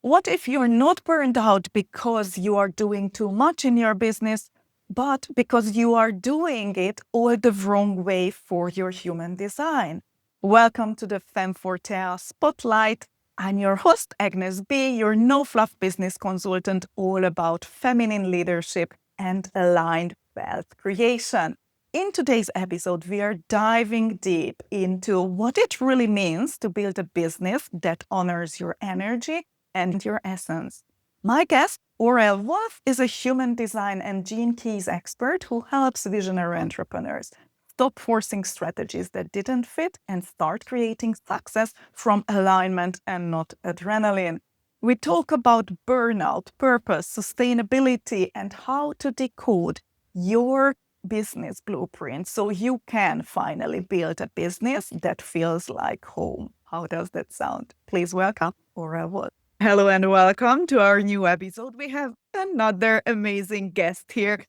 What if you're not burned out because you are doing too much in your business, but because you are doing it all the wrong way for your human design? Welcome to the FemmeFortea Spotlight. I'm your host, Agnes B., your no-fluff business consultant all about feminine leadership and aligned wealth creation. In today's episode, we are diving deep into what it really means to build a business that honors your energy and your essence. My guest, Aurea Wolf, is a human design and gene keys expert who helps visionary entrepreneurs stop forcing strategies that didn't fit and start creating success from alignment and not adrenaline. We talk about burnout, purpose, sustainability, and how to decode your business blueprint so you can finally build a business that feels like home. How does that sound? Please welcome Aurea Wolf. Hello and welcome to our new episode. We have another amazing guest here.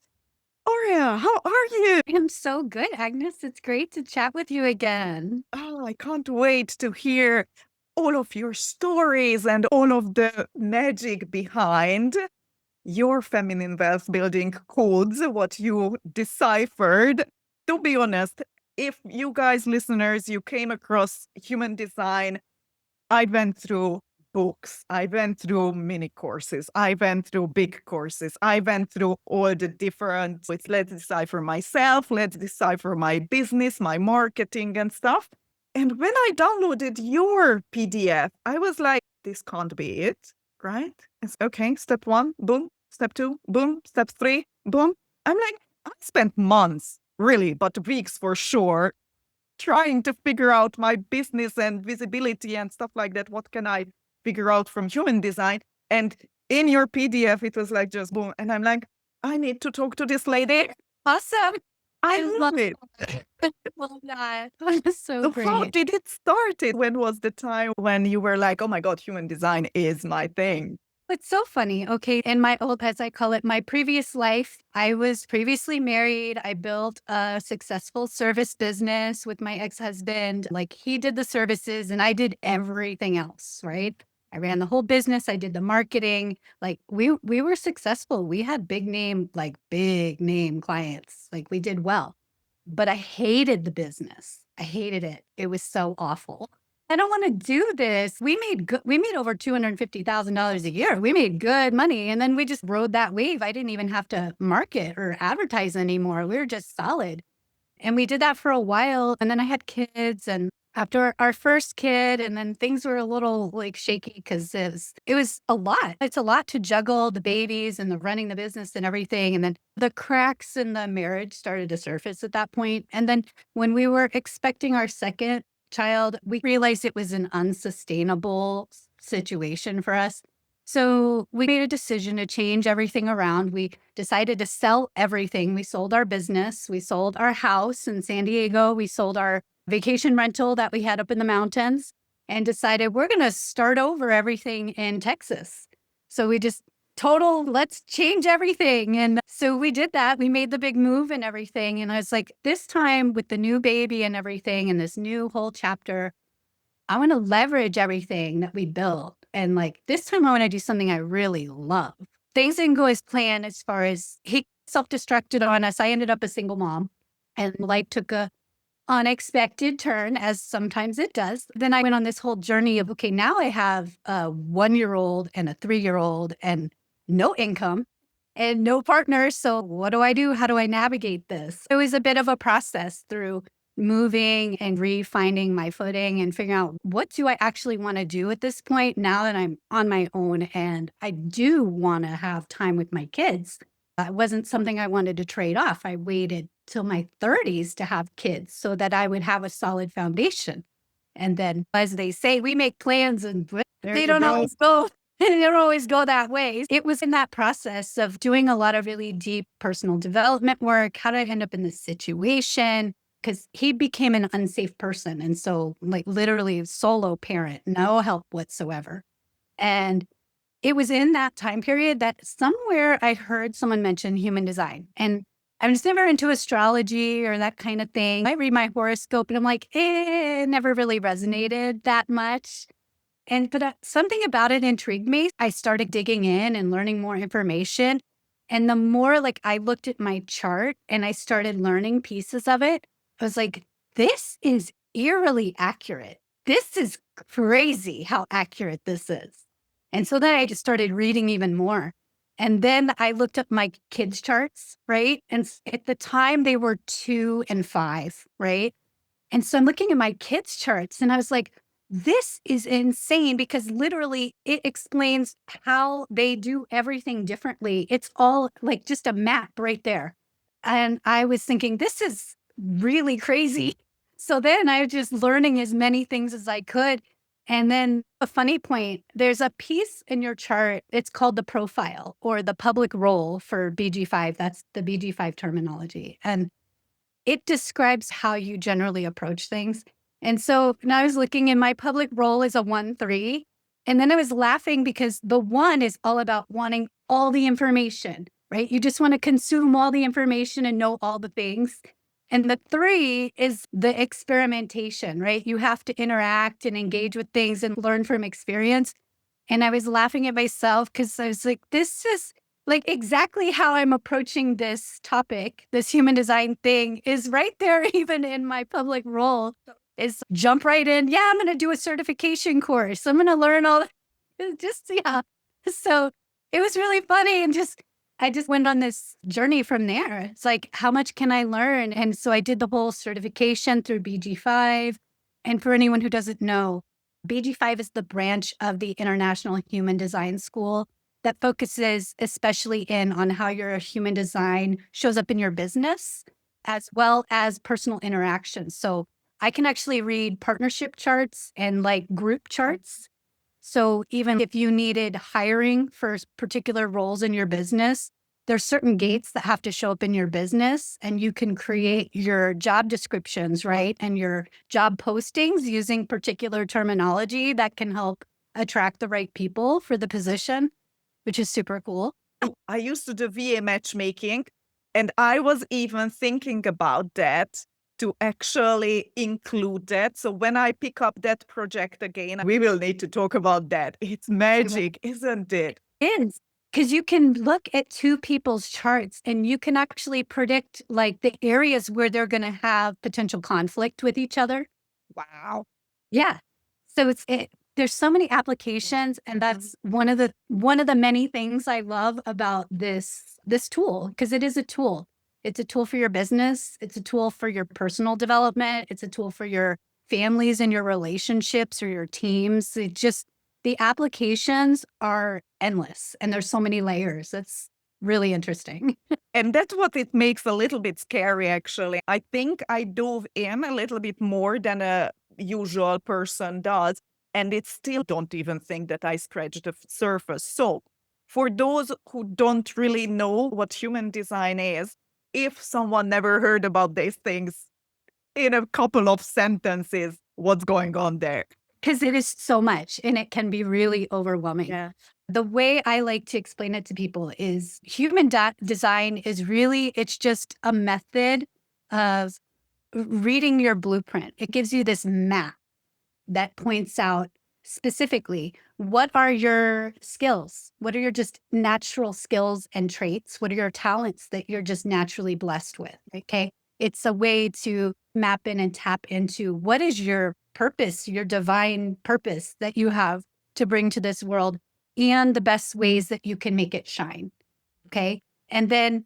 Aurea, how are you? I'm so good, Agnes. It's great to chat with you again. Oh, I can't wait to hear all of your stories and all of the magic behind your feminine wealth building codes, what you deciphered. To be honest, if you guys, listeners, you came across human design, I went through books, I went through mini courses, I went through big courses, I went through all the different, let's decipher myself, let's decipher my business, my marketing and stuff. And when I downloaded your PDF, I was like, this can't be it, right? It's okay, step one, boom, step two, boom, step three, boom. I'm like, I spent months, really, but weeks for sure, trying to figure out my business and visibility and stuff like that. What can I figure out from human design? And in your PDF, it was like just boom. And I'm like, I need to talk to this lady. Awesome. I love it. Love that. That's so So how great. did it start? When was the time when you were like, oh my God, human design is my thing? It's so funny. Okay. In my old, as I call it, my previous life, I was previously married. I built a successful service business with my ex-husband. Like he did the services and I did everything else, right? I ran the whole business. I did the marketing. Like we were successful. We had big name clients. Like we did well. But I hated the business. I hated it. It was so awful. I don't want to do this. We made over $250,000 a year. We made good money. And then we just rode that wave. I didn't even have to market or advertise anymore. We were just solid. And we did that for a while. And then I had kids. And after our first kid, and then things were a little like shaky because it was a lot. It's a lot to juggle the babies and the running the business and everything. And then the cracks in the marriage started to surface at that point. And then when we were expecting our second child, we realized it was an unsustainable situation for us. So we made a decision to change everything around. We decided to sell everything. We sold our business. We sold our house in San Diego. We sold our vacation rental that we had up in the mountains and decided we're going to start over everything in Texas. So we just let's change everything. And so we did that. We made the big move and everything. And I was like, this time with the new baby and everything and this new whole chapter, I want to leverage everything that we built. And like this time I want to do something I really love. Things didn't go as planned as far as he self-destructed on us. I ended up a single mom and life took a unexpected turn, as sometimes it does. Then I went on this whole journey of, okay, now I have a 1-year-old and a 3-year-old and no income and no partners. So what do I do? How do I navigate this? It was a bit of a process through moving and refinding my footing and figuring out what do I actually want to do at this point now that I'm on my own and I do want to have time with my kids. It wasn't something I wanted to trade off. I waited till my 30s to have kids so that I would have a solid foundation. And then, as they say, we make plans and they don't always go. They don't always go that way. It was in that process of doing a lot of really deep personal development work. How did I end up in this situation? Because he became an unsafe person. And so, like, literally solo parent, no help whatsoever. And it was in that time period that somewhere I heard someone mention human design. And I was never into astrology or that kind of thing. I read my horoscope and I'm like, it never really resonated that much. But something about it intrigued me. I started digging in and learning more information. And the more like I looked at my chart and I started learning pieces of it, I was like, this is eerily accurate. This is crazy how accurate this is. And so then I just started reading even more. And then I looked up my kids' charts, right? And at the time they were 2 and 5, right? And so I'm looking at my kids' charts and I was like, this is insane because literally it explains how they do everything differently. It's all like just a map right there. And I was thinking, this is really crazy. So then I was just learning as many things as I could. And then a funny point, there's a piece in your chart. It's called the profile or the public role for BG5. That's the BG5 terminology. And it describes how you generally approach things. And so when I was looking and my public role is a 1-3. And then I was laughing because the 1 is all about wanting all the information, right? You just want to consume all the information and know all the things. And the 3 is the experimentation, right? You have to interact and engage with things and learn from experience. And I was laughing at myself because I was like, this is like exactly how I'm approaching this topic, this human design thing is right there, even in my public role, is jump right in. Yeah, I'm going to do a certification course. I'm going to learn all just, yeah. So it was really funny. And I just went on this journey from there. It's like, how much can I learn? And so I did the whole certification through BG5. And for anyone who doesn't know, BG5 is the branch of the International Human Design School that focuses especially in on how your human design shows up in your business, as well as personal interactions. So I can actually read partnership charts and like group charts. So even if you needed hiring for particular roles in your business, there's certain gates that have to show up in your business and you can create your job descriptions, right? And your job postings using particular terminology that can help attract the right people for the position, which is super cool. I used to do VA matchmaking, and I was even thinking about that to actually include that. So when I pick up that project again, we will need to talk about that. It's magic, isn't it? Is because you can look at two people's charts and you can actually predict like the areas where they're going to have potential conflict with each other. Wow. Yeah. So there's so many applications, and that's one of the many things I love about this tool, because it is a tool. It's a tool for your business, it's a tool for your personal development, it's a tool for your families and your relationships or your teams. The applications are endless and there's so many layers. That's really interesting. And that's what it makes a little bit scary, actually. I think I dove in a little bit more than a usual person does. And it still don't even think that I scratched the surface. So for those who don't really know what human design is, if someone never heard about these things, in a couple of sentences, what's going on there? Because it is so much and it can be really overwhelming. Yeah. The way I like to explain it to people is human design is really, it's just a method of reading your blueprint. It gives you this map that points out specifically what are your skills? What are your just natural skills and traits? What are your talents that you're just naturally blessed with? Okay. It's a way to map in and tap into what is your purpose, your divine purpose that you have to bring to this world and the best ways that you can make it shine. Okay. And then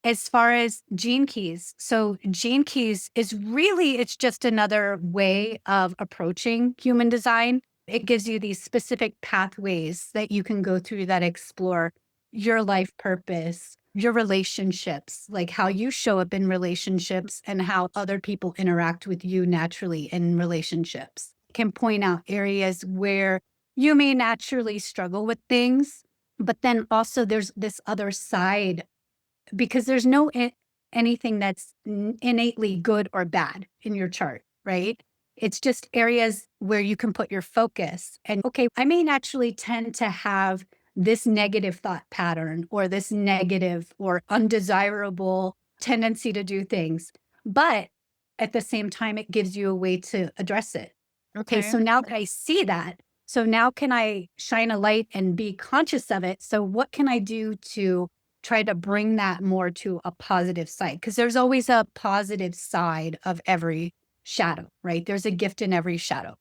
as far as gene keys, so gene keys is really, it's just another way of approaching human design. It gives you these specific pathways that you can go through that explore your life purpose, your relationships, like how you show up in relationships and how other people interact with you naturally in relationships. It can point out areas where you may naturally struggle with things, but then also there's this other side because there's no anything that's innately good or bad in your chart, right? It's just areas where you can put your focus. And okay, I may naturally tend to have this negative thought pattern or this negative or undesirable tendency to do things. But at the same time, it gives you a way to address it. Okay, so now that I see that, So now can I shine a light and be conscious of it? So what can I do to try to bring that more to a positive side? Because there's always a positive side of every shadow, right? There's a gift in every shadow.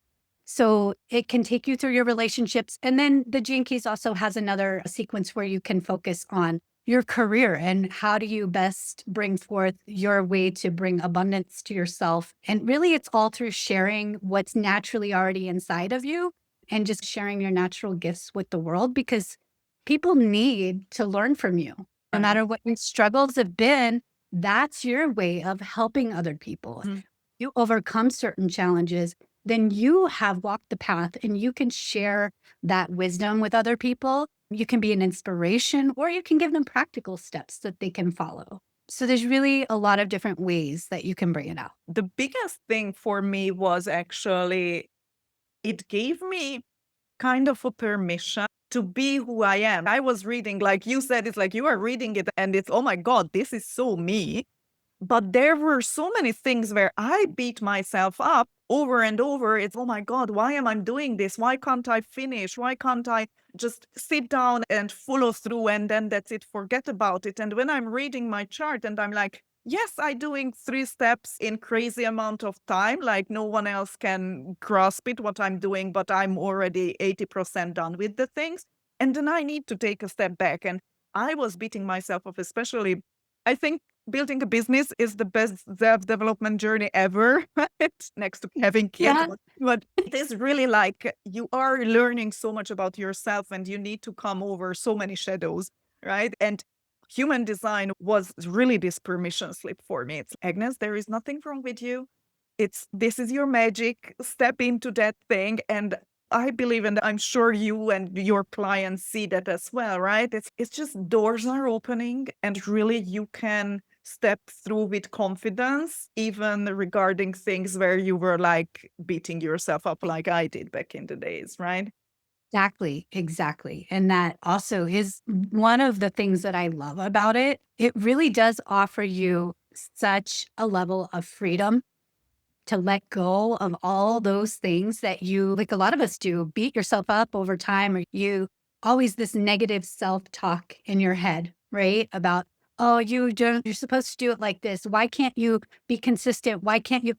So it can take you through your relationships. And then the Gene Keys also has another sequence where you can focus on your career and how do you best bring forth your way to bring abundance to yourself. And really, it's all through sharing what's naturally already inside of you and just sharing your natural gifts with the world because people need to learn from you. No matter what your struggles have been, that's your way of helping other people. You overcome certain challenges, then you have walked the path and you can share that wisdom with other people. You can be an inspiration or you can give them practical steps that they can follow. So there's really a lot of different ways that you can bring it out. The biggest thing for me was actually it gave me kind of a permission to be who I am. I was reading, like you said, it's like you are reading it and it's, oh my God, this is so me. But there were so many things where I beat myself up over and over. It's, oh my God, why am I doing this? Why can't I finish? Why can't I just sit down and follow through and then that's it, forget about it? And when I'm reading my chart and I'm like, yes, I'm doing 3 steps in crazy amount of time, like no one else can grasp it, what I'm doing, but I'm already 80% done with the things. And then I need to take a step back. And I was beating myself up, especially, I think building a business is the best self-development journey ever, right? Next to having kids. Yeah. But it is really like you are learning so much about yourself and you need to come over so many shadows, right? And human design was really this permission slip for me. It's, Agnes, there is nothing wrong with you. This is your magic. Step into that thing. And I believe, and I'm sure you and your clients see that as well, right? It's just doors are opening and really you can step through with confidence, even regarding things where you were like beating yourself up like I did back in the days, right? Exactly, exactly. And that also is one of the things that I love about it. It really does offer you such a level of freedom to let go of all those things that you, like a lot of us do, beat yourself up over time, or you always this negative self-talk in your head, right? About, oh, you're supposed to do it like this. Why can't you be consistent? Why can't you?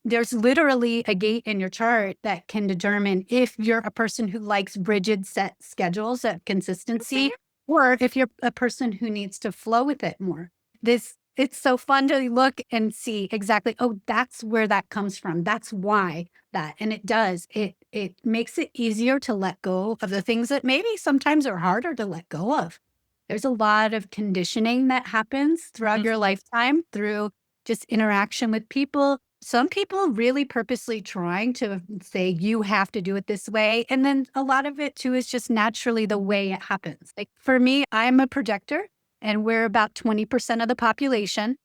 There's literally a gate in your chart that can determine if you're a person who likes rigid set schedules of consistency, or if you're a person who needs to flow with it more. It's so fun to look and see exactly, oh, that's where that comes from. That's why that. And it does. It makes it easier to let go of the things that maybe sometimes are harder to let go of. There's a lot of conditioning that happens throughout your lifetime through just interaction with people. Some people really purposely trying to say, you have to do it this way. And then a lot of it too is just naturally the way it happens. Like for me, I'm a projector and we're about 20% of the population.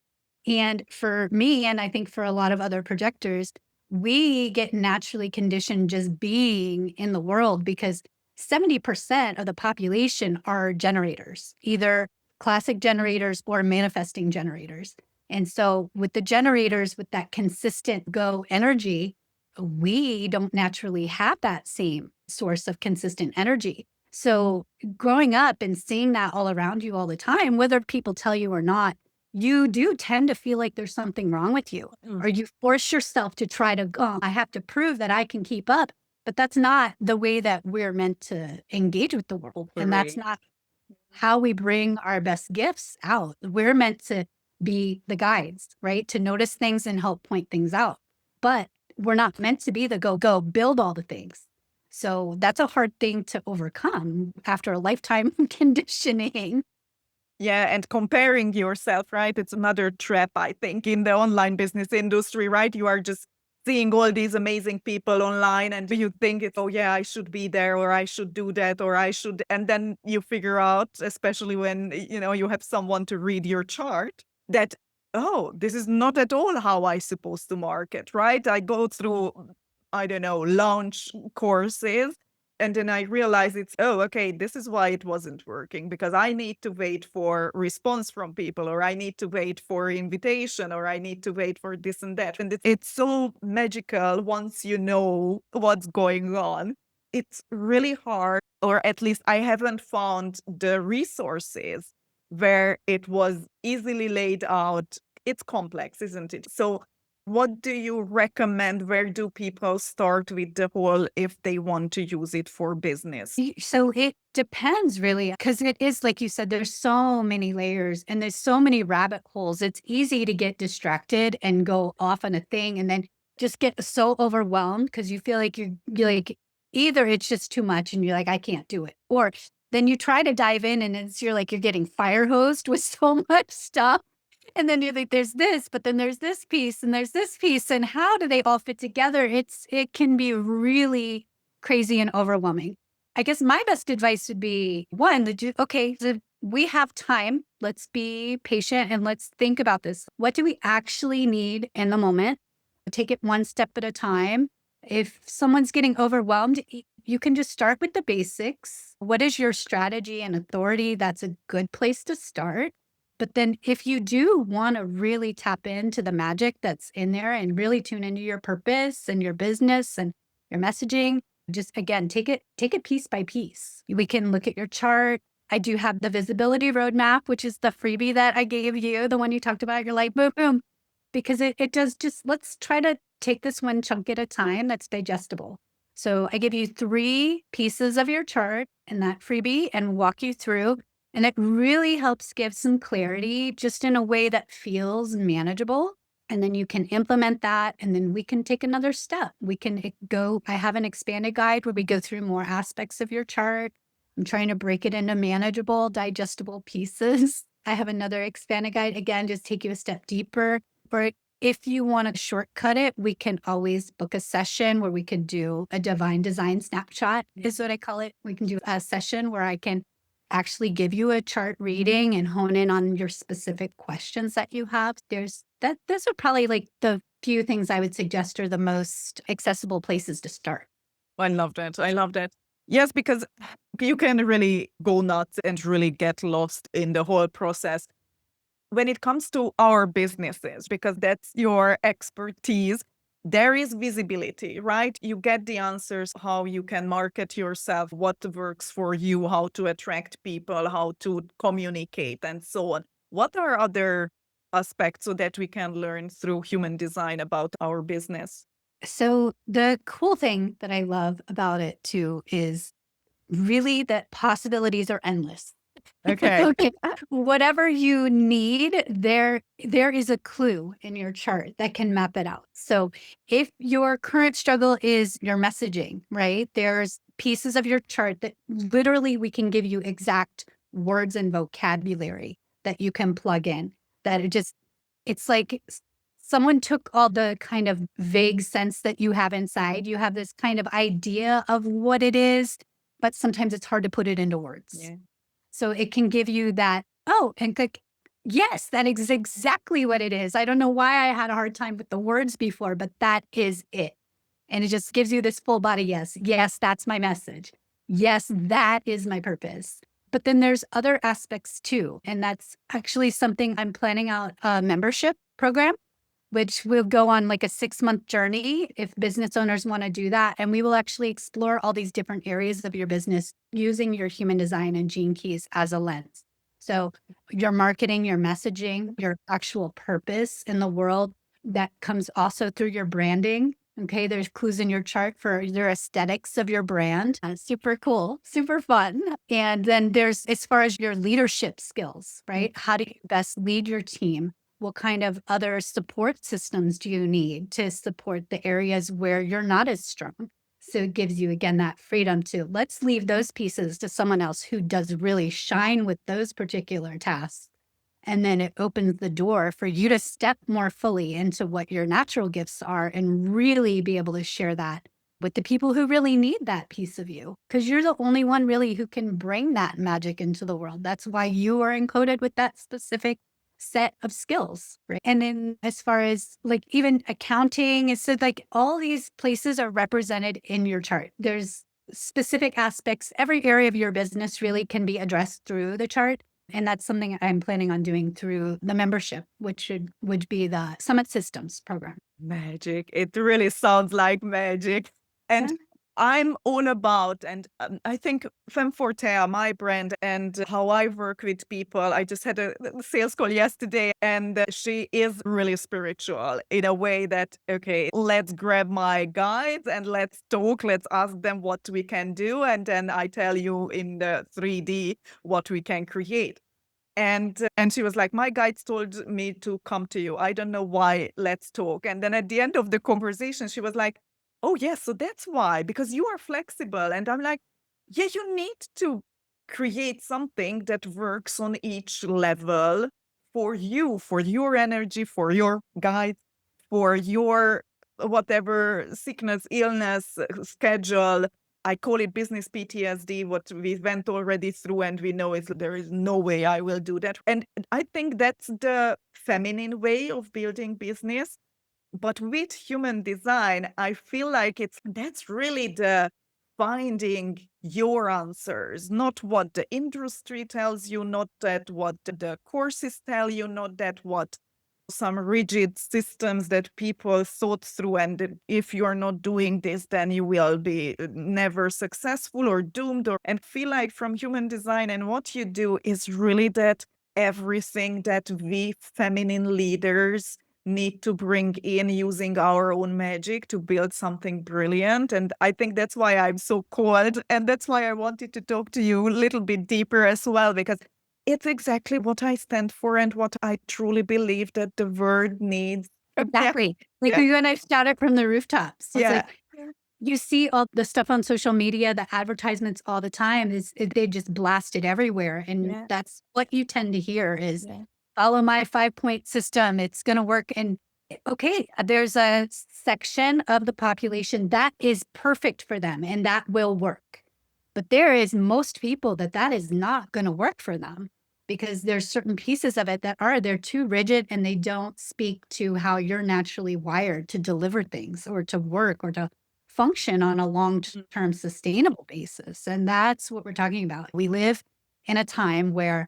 And for me, and I think for a lot of other projectors, we get naturally conditioned just being in the world because 70% of the population are generators, either classic generators or manifesting generators. And so with the generators, with that consistent go energy, we don't naturally have that same source of consistent energy. So growing up and seeing that all around you all the time, whether people tell you or not, you do tend to feel like there's something wrong with you, or you force yourself to try to go, I have to prove that I can keep up. But that's not the way that we're meant to engage with the world. And that's not how we bring our best gifts out. We're meant to be the guides, right? To notice things and help point things out. But we're not meant to be the go build all the things. So that's a hard thing to overcome after a lifetime conditioning. Yeah, and comparing yourself, right? It's another trap, I think, in the online business industry, right? You are just seeing all these amazing people online and you think it's, oh yeah, I should be there or I should do that or I should. And then you figure out, especially when, you have someone to read your chart, that, oh, this is not at all how I supposed to market, right? I go through, I don't know, launch courses and then I realize it's, oh, okay, this is why it wasn't working because I need to wait for response from people or I need to wait for invitation or I need to wait for this and that. And it's so magical once you know what's going on. it's really hard, or at least I haven't found the resources where it was easily laid out. It's complex, isn't it? So what do you recommend? Where do people start with the whole if they want to use it for business? So it depends really, because it is like you said, there's so many layers and there's so many rabbit holes. It's easy to get distracted and go off on a thing and then just get so overwhelmed because you feel like you're like, either it's just too much and you're like, I can't do it. Or then you try to dive in and you're like, you're getting fire hosed with so much stuff. And then you're like, there's this, but then there's this piece and there's this piece. And how do they all fit together? It can be really crazy and overwhelming. I guess my best advice would be one, okay, so we have time. Let's be patient and let's think about this. What do we actually need in the moment? Take it one step at a time. If someone's getting overwhelmed, you can just start with the basics. What is your strategy and authority? That's a good place to start. But then if you do want to really tap into the magic that's in there and really tune into your purpose and your business and your messaging, just again, take it piece by piece. We can look at your chart. I do have the visibility roadmap, which is the freebie that I gave you, the one you talked about. You're like, boom, boom, because it does just, let's try to take this one chunk at a time that's digestible. So I give you 3 pieces of your chart in that freebie and walk you through. And it really helps give some clarity just in a way that feels manageable. And then you can implement that. And then we can take another step. We can go, I have an expanded guide where we go through more aspects of your chart. I'm trying to break it into manageable, digestible pieces. I have another expanded guide, again, just take you a step deeper. But if you want to shortcut it, we can always book a session where we could do a divine design snapshot, is what I call it. We can do a session where I can actually give you a chart reading and hone in on your specific questions that you have. Those are probably like the few things I would suggest are the most accessible places to start. I love that. I love that. Yes, because you can really go nuts and really get lost in the whole process. When it comes to our businesses, because that's your expertise, there is visibility, right? You get the answers, how you can market yourself, what works for you, how to attract people, how to communicate, and so on. What are other aspects so that we can learn through human design about our business? So the cool thing that I love about it too is really that possibilities are endless. Okay. Okay. Whatever you need, there is a clue in your chart that can map it out. So if your current struggle is your messaging, right? There's pieces of your chart that literally we can give you exact words and vocabulary that you can plug in. That it's like someone took all the kind of vague sense that you have inside. You have this kind of idea of what it is, but sometimes it's hard to put it into words. Yeah. So it can give you that, oh, and like, yes, that is exactly what it is. I don't know why I had a hard time with the words before, but that is it. And it just gives you this full body yes. Yes, that's my message. Yes, that is my purpose. But then there's other aspects too. And that's actually something I'm planning out a membership program, which will go on like a 6-month journey if business owners want to do that. And we will actually explore all these different areas of your business using your human design and gene keys as a lens. So your marketing, your messaging, your actual purpose in the world, that comes also through your branding. Okay, there's clues in your chart for your aesthetics of your brand. Super cool, super fun. And then there's, as far as your leadership skills, right? How do you best lead your team? What kind of other support systems do you need to support the areas where you're not as strong? So it gives you, again, that freedom to let's leave those pieces to someone else who does really shine with those particular tasks. And then it opens the door for you to step more fully into what your natural gifts are and really be able to share that with the people who really need that piece of you. Because you're the only one really who can bring that magic into the world. That's why you are encoded with that specific set of skills, right? And then as far as like even accounting, it's like all these places are represented in your chart. There's specific aspects. Every area of your business really can be addressed through the chart. And that's something I'm planning on doing through the membership, which would be the Summit Systems program. Magic. It really sounds like magic. And Yeah. I'm all about, and I think FemmeFortea, my brand, and how I work with people. I just had a sales call yesterday, and she is really spiritual in a way that, okay, let's grab my guides and let's talk, let's ask them what we can do. And then I tell you in the 3D what we can create. And she was like, my guides told me to come to you. I don't know why. Let's talk. And then at the end of the conversation, she was like, oh yes, so that's why, because you are flexible. And I'm like, yeah, you need to create something that works on each level for you, for your energy, for your guides, for your whatever sickness, illness, schedule. I call it business PTSD, what we went already through, and we know there is no way I will do that. And I think that's the feminine way of building business. But with human design, I feel like that's really the finding your answers, not what the industry tells you, not that what the courses tell you, not that what some rigid systems that people thought through, and if you're not doing this, then you will be never successful or doomed. And feel like from human design and what you do is really that everything that we feminine leaders need to bring in using our own magic to build something brilliant. And I think that's why I'm so called, and that's why I wanted to talk to you a little bit deeper as well, because it's exactly what I stand for and what I truly believe that the world needs. Exactly. Like Yeah. you and I shouted from the rooftops. It's Yeah. like you see all the stuff on social media, the advertisements all the time they just blast it everywhere. And Yeah. that's what you tend to hear is Yeah. follow my 5-point system. It's going to work. And okay, there's a section of the population that is perfect for them and that will work. But there is most people that is not going to work for them because there's certain pieces of it they're too rigid and they don't speak to how you're naturally wired to deliver things or to work or to function on a long-term sustainable basis. And that's what we're talking about. We live in a time where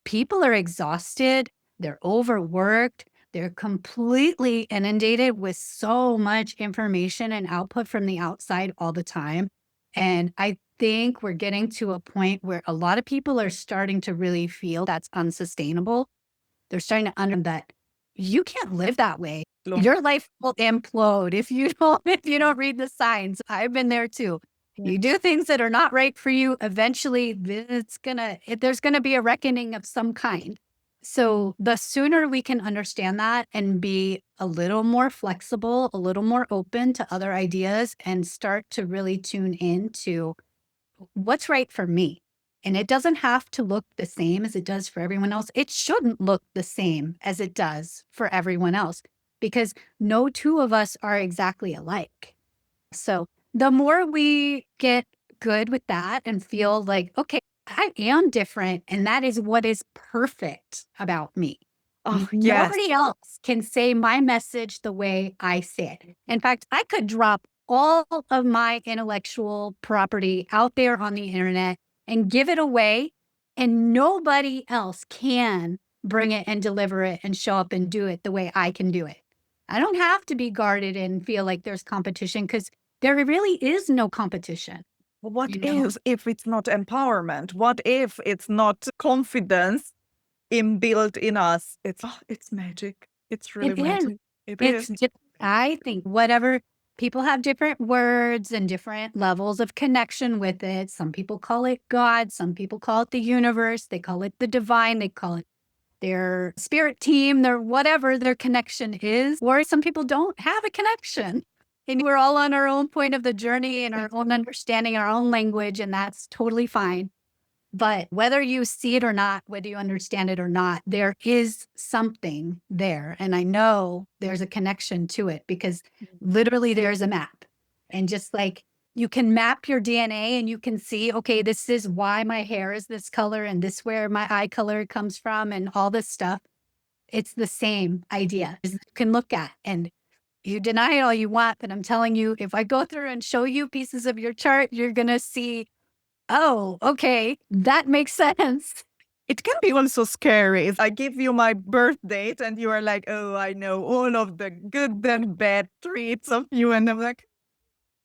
people are exhausted, they're overworked, they're completely inundated with so much information and output from the outside all the time. And I think we're getting to a point where a lot of people are starting to really feel that's unsustainable. They're starting to understand that you can't live that way. Your life will implode if you don't read the signs. I've been there too. You do things that are not right for you, eventually there's gonna be a reckoning of some kind. So the sooner we can understand that and be a little more flexible, a little more open to other ideas and start to really tune into what's right for me. And it doesn't have to look the same as it does for everyone else. It shouldn't look the same as it does for everyone else because no two of us are exactly alike. So the more we get good with that and feel like, okay, I am different and that is what is perfect about me. Oh, yes. Nobody else can say my message the way I say it. In fact, I could drop all of my intellectual property out there on the internet and give it away, and nobody else can bring it and deliver it and show up and do it the way I can do it. I don't have to be guarded and feel like there's competition because there really is no competition. What You know? if it's not empowerment? What if it's not confidence inbuilt in us? It's magic. It's really It is. magic. It It's is. just, I think whatever people have different words and different levels of connection with it. Some people call it God, some people call it the universe, they call it the divine, they call it their spirit team, their whatever their connection is, or some people don't have a connection. And we're all on our own point of the journey and our own understanding, our own language, and that's totally fine. But whether you see it or not, whether you understand it or not, there is something there. And I know there's a connection to it because literally there's a map. And just like you can map your DNA and you can see, okay, this is why my hair is this color and this where my eye color comes from and all this stuff. It's the same idea you can look at. And you deny it all you want, but I'm telling you, if I go through and show you pieces of your chart, you're going to see, oh, okay, that makes sense. It can be also scary. I give you my birth date and you are like, oh, I know all of the good and bad traits of you. And I'm like,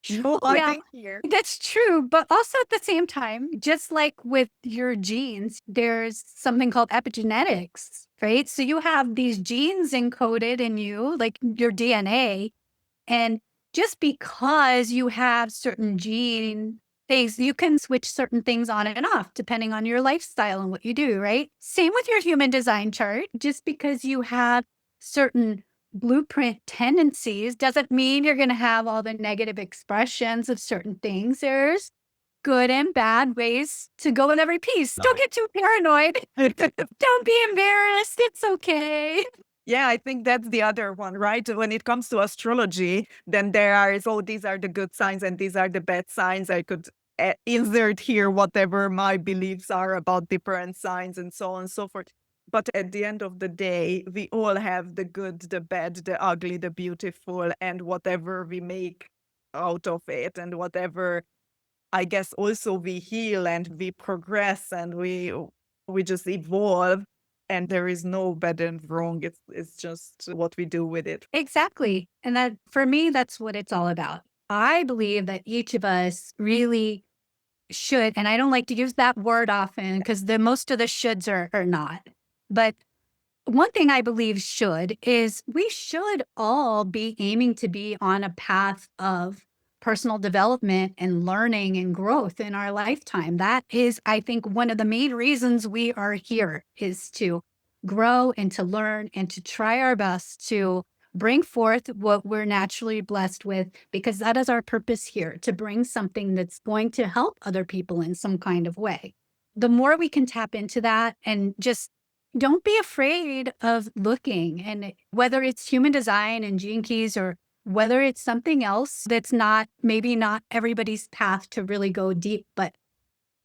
No, I Yeah, think here. that's true. But also at the same time, just like with your genes, there's something called epigenetics, right? So you have these genes encoded in you, like your DNA. And just because you have certain gene things, you can switch certain things on and off depending on your lifestyle and what you do, right? Same with your human design chart. Just because you have certain blueprint tendencies doesn't mean you're going to have all the negative expressions of certain things. There's good and bad ways to go in every piece. Don't get too paranoid. Don't be embarrassed. It's okay. Yeah, I think that's the other one, right? When it comes to astrology, then there is, oh, these are the good signs and these are the bad signs. I could insert here whatever my beliefs are about different signs and so on and so forth. But at the end of the day, we all have the good, the bad, the ugly, the beautiful, and whatever we make out of it, and whatever, I guess, also we heal and we progress and we just evolve, and there is no bad and wrong. It's just what we do with it. Exactly. And that for me, that's what it's all about. I believe that each of us really should, and I don't like to use that word often because the most of the shoulds are not. But one thing I believe should is we should all be aiming to be on a path of personal development and learning and growth in our lifetime. That is, I think, one of the main reasons we are here is to grow and to learn and to try our best to bring forth what we're naturally blessed with, because that is our purpose here, to bring something that's going to help other people in some kind of way. The more we can tap into that and just don't be afraid of looking, and whether it's human design and gene keys or whether it's something else that's not maybe not everybody's path to really go deep. But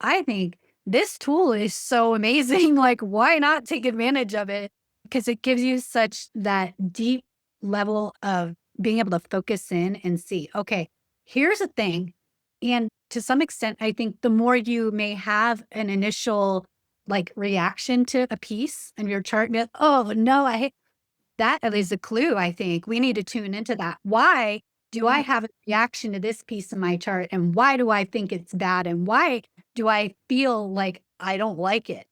I think this tool is so amazing. Like, why not take advantage of it? Because it gives you such that deep level of being able to focus in and see, okay, here's a thing. And to some extent, I think the more you may have an initial like reaction to a piece in your chart, be like, oh no, I hate that is a clue. I think we need to tune into that. Why do I have a reaction to this piece of my chart? And why do I think it's bad? And why do I feel like I don't like it?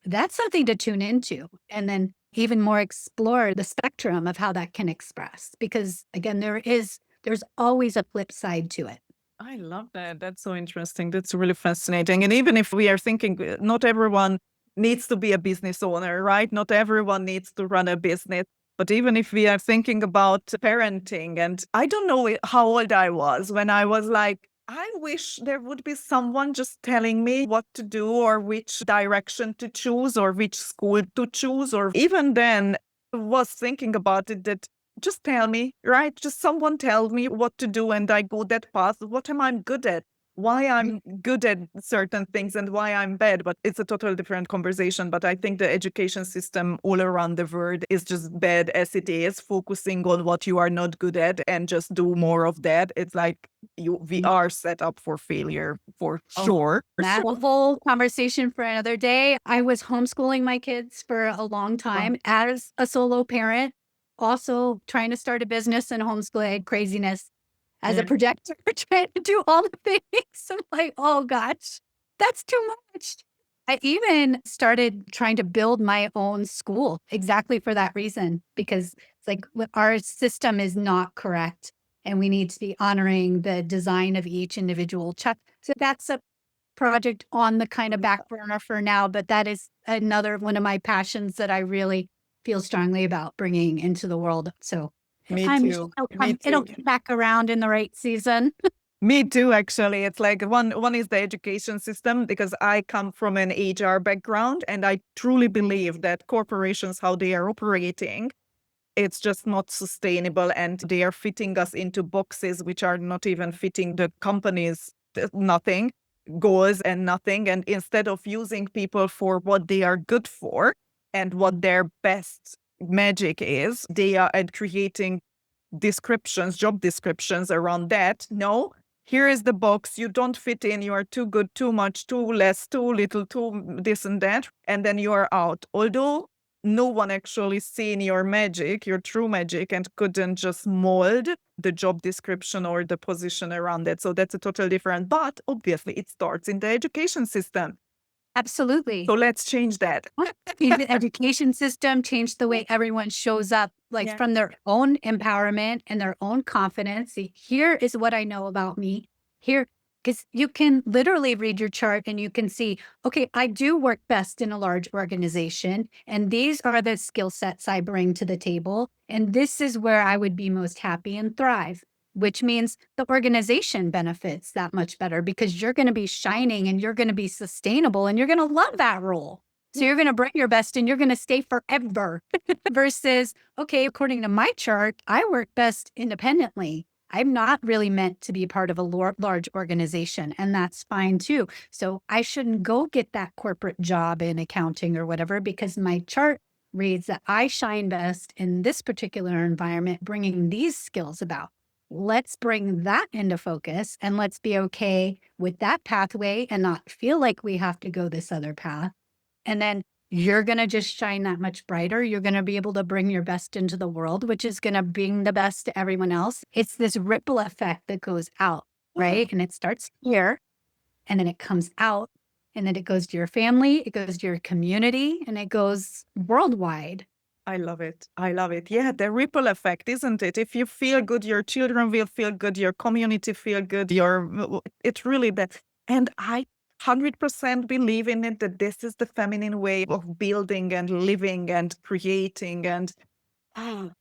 That's something to tune into. And then even more explore the spectrum of how that can express. Because again, there's always a flip side to it. I love that. That's so interesting. That's really fascinating. And even if we are thinking, not everyone needs to be a business owner, right? Not everyone needs to run a business. But even if we are thinking about parenting, and I don't know how old I was when I was like, I wish there would be someone just telling me what to do or which direction to choose or which school to choose. Or even then, was thinking about it that just tell me, right? Just someone tell me what to do and I go that path. What am I good at? Why I'm good at certain things and why I'm bad. But it's a totally different conversation. But I think the education system all around the world is just bad as it is, focusing on what you are not good at and just do more of that. It's like we are set up for failure for sure. That whole conversation for another day. I was homeschooling my kids for a long time as a solo parent, also trying to start a business and homeschooling craziness as a projector, trying to do all the things. I'm like, oh gosh, that's too much. I even started trying to build my own school exactly for that reason, because it's like our system is not correct and we need to be honoring the design of each individual child. So that's a project on the kind of back burner for now, but that is another one of my passions that I really feel strongly about bringing into the world. So Me I'm too. it'll come back around in the right season. Me too, actually. It's like one is the education system, because I come from an HR background and I truly believe that corporations, how they are operating, it's just not sustainable and they are fitting us into boxes which are not even fitting the company's nothing, goals and nothing. And instead of using people for what they are good for and what their best magic is, they are and creating descriptions, job descriptions around that. No, here is the box. You don't fit in. You are too good, too much, too less, too little, too this and that. And then you are out. Although no one actually seen your magic, your true magic, and couldn't just mold the job description or the position around it. So that's a total different, but obviously it starts in the education system. Absolutely. So let's change that. The education system changed the way everyone shows up, like Yeah. from their own empowerment and their own confidence. See, here is what I know about me. Here, because you can literally read your chart and you can see, okay, I do work best in a large organization, and these are the skill sets I bring to the table. And this is where I would be most happy and thrive, which means the organization benefits that much better because you're going to be shining and you're going to be sustainable and you're going to love that role. So you're going to bring your best and you're going to stay forever versus, okay, according to my chart, I work best independently. I'm not really meant to be part of a large organization, and that's fine too. So I shouldn't go get that corporate job in accounting or whatever because my chart reads that I shine best in this particular environment, bringing these skills about. Let's bring that into focus and let's be okay with that pathway and not feel like we have to go this other path. And then you're going to just shine that much brighter. You're going to be able to bring your best into the world, which is going to bring the best to everyone else. It's this ripple effect that goes out, right? And it starts here and then it comes out and then it goes to your family, it goes to your community, and it goes worldwide. I love it. I love it. Yeah, the ripple effect, isn't it? If you feel good, your children will feel good, your community feel good, it's really that. And I 100% believe in it that this is the feminine way of building and living and creating and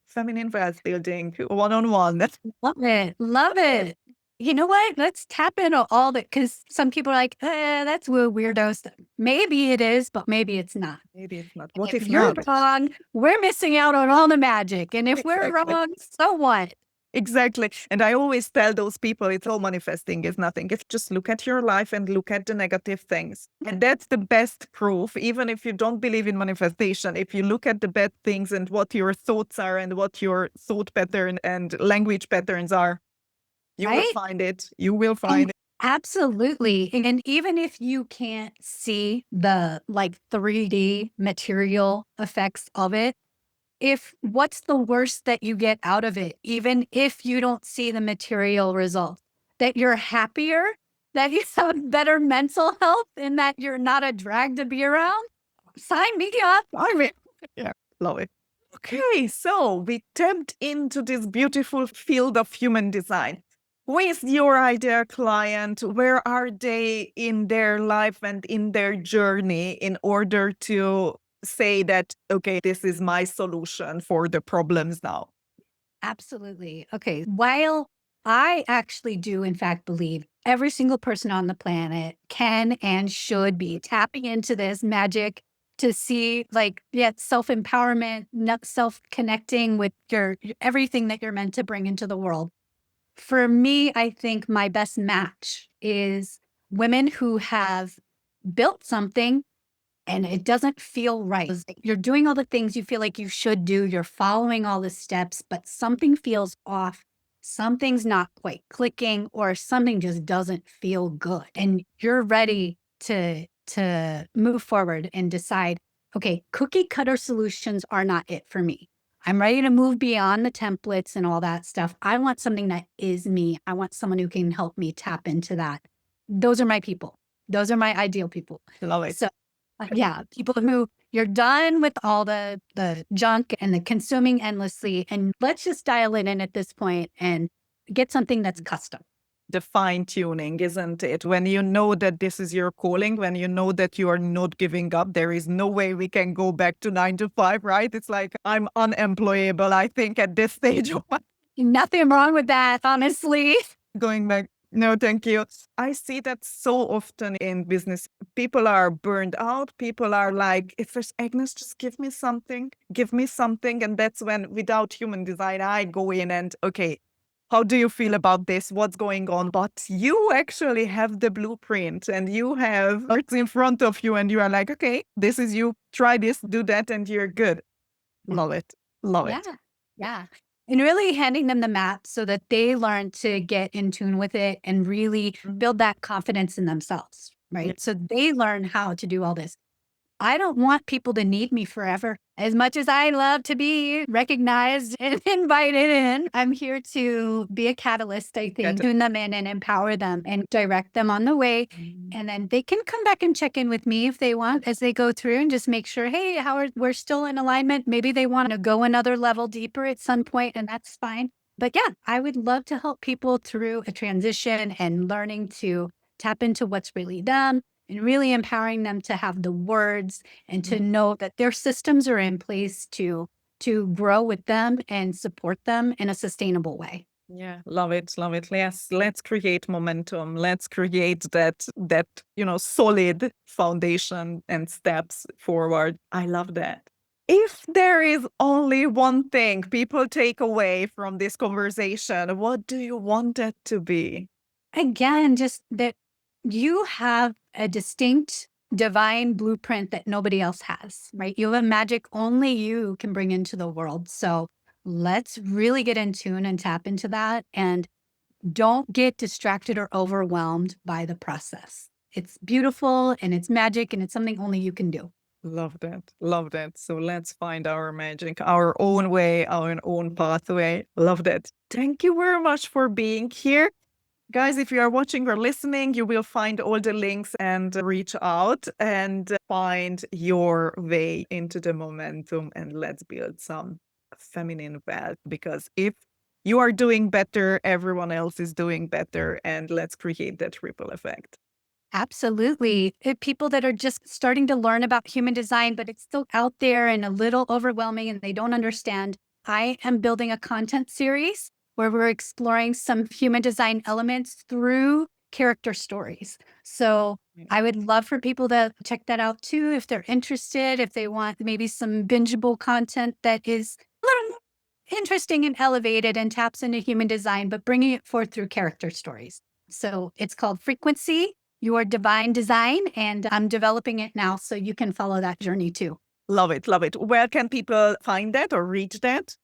feminine wealth building one-on-one. Love it. Love it. You know what? Let's tap into all that because some people are like, that's weirdo stuff. Maybe it is, but maybe it's not. Maybe it's not. What If if you're not? wrong, we're missing out on all the magic. And if we're Exactly. wrong, so what? Exactly. And I always tell those people it's all manifesting is nothing. It's just look at your life and look at the negative things. And that's the best proof, even if you don't believe in manifestation. If you look at the bad things and what your thoughts are and what your thought pattern and language patterns are, you will Right? find it. You will find it. Absolutely. And even if you can't see the like 3D material effects of it, what's the worst that you get out of it, even if you don't see the material results, that you're happier, that you have better mental health, and that you're not a drag to be around? Sign me up. I mean, yeah, love it. Okay, so we tapped into this beautiful field of human design. Who is your ideal client? Where are they in their life and in their journey in order to say that, okay, this is my solution for the problems now? Absolutely. Okay. While I actually do, in fact, believe every single person on the planet can and should be tapping into this magic to see, like, yeah, self empowerment, self connecting with everything that you're meant to bring into the world. For me, I think my best match is women who have built something and it doesn't feel right. It's like you're doing all the things you feel like you should do. You're following all the steps, but something feels off. Something's not quite clicking, or something just doesn't feel good. And you're ready to move forward and decide, okay, cookie cutter solutions are not it for me. I'm ready to move beyond the templates and all that stuff. I want something that is me. I want someone who can help me tap into that. Those are my people. Those are my ideal people. Love it. So yeah, people who you're done with all the junk and the consuming endlessly, and let's just dial it in at this point and get something that's custom. The fine tuning, isn't it? When you know that this is your calling, when you know that you are not giving up, there is no way we can go back to 9 to 5, right? It's like I'm unemployable, I think, at this stage. Nothing wrong with that, honestly. Going back. No, thank you. I see that so often in business. People are burned out. People are like, if there's Agnes, just give me something. Give me something. And that's when, without human design, I go in and, okay, how do you feel about this? What's going on? But you actually have the blueprint and you have what's in front of you and you are like, okay, this is you. Try this, do that, and you're good. Love it. Love Yeah. it. Yeah. And really handing them the map so that they learn to get in tune with it and really build that confidence in themselves, right? Yeah. So they learn how to do all this. I don't want people to need me forever. As much as I love to be recognized and invited in, I'm here to be a catalyst, I think, tune them in and empower them and direct them on the way. And then they can come back and check in with me if they want as they go through and just make sure, hey, we're still in alignment. Maybe they want to go another level deeper at some point, and that's fine. But yeah, I would love to help people through a transition and learning to tap into what's really them and really empowering them to have the words and to know that their systems are in place to grow with them and support them in a sustainable way. Yeah, love it, love it. Yes, let's create momentum. Let's create that solid foundation and steps forward. I love that. If there is only one thing people take away from this conversation, what do you want it to be? Again, just that you have a distinct divine blueprint that nobody else has, right? You have a magic only you can bring into the world. So let's really get in tune and tap into that. And don't get distracted or overwhelmed by the process. It's beautiful and it's magic and it's something only you can do. Love that. Love that. So let's find our magic, our own way, our own pathway. Love that. Thank you very much for being here. Guys, if you are watching or listening, you will find all the links and reach out and find your way into the momentum, and let's build some feminine wealth, because if you are doing better, everyone else is doing better, and let's create that ripple effect. Absolutely. People that are just starting to learn about human design, but it's still out there and a little overwhelming and they don't understand. I am building a content series where we're exploring some human design elements through character stories. So I would love for people to check that out too if they're interested, if they want maybe some bingeable content that is a little more interesting and elevated and taps into human design, but bringing it forth through character stories. So it's called Frequency, Your Divine Design, and I'm developing it now so you can follow that journey too. Love it. Love it. Where can people find that or reach that?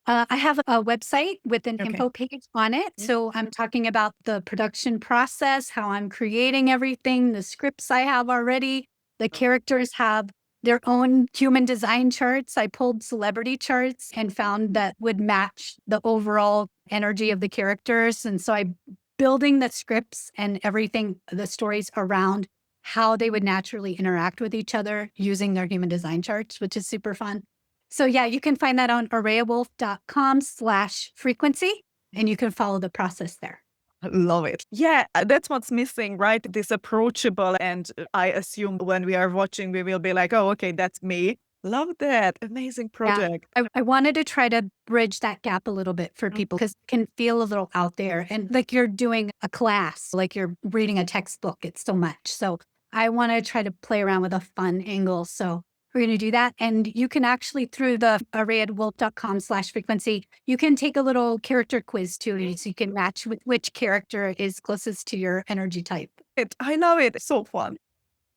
I have a website with an Okay. info page on it. So I'm talking about the production process, how I'm creating everything, the scripts I have already. The characters have their own human design charts. I pulled celebrity charts and found that would match the overall energy of the characters. And so I'm building the scripts and everything, the stories around how they would naturally interact with each other using their human design charts, which is super fun. So yeah, you can find that on aureawolf.com/frequency, and you can follow the process there. Love it. Yeah, that's what's missing, right? This approachable. And I assume when we are watching, we will be like, oh, okay, that's me. Love that. Amazing project. I wanted to try to bridge that gap a little bit for people because it can feel a little out there and like you're doing a class, like you're reading a textbook. It's so much. So I want to try to play around with a fun angle. So we're going to do that. And you can actually, through the aureawolf.com/frequency, you can take a little character quiz too. So you can match with which character is closest to your energy type. I love it. So fun.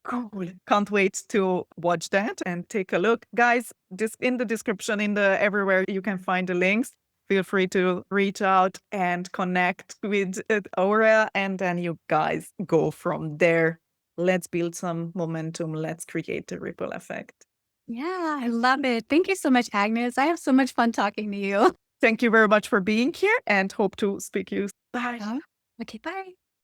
Cool. Can't wait to watch that and take a look. Guys, this in the description, everywhere you can find the links. Feel free to reach out and connect with Aurea, and then you guys go from there. Let's build some momentum. Let's create a ripple effect. Yeah, I love it. Thank you so much, Agnes. I have so much fun talking to you. Thank you very much for being here and hope to speak to you. Bye. Okay, bye.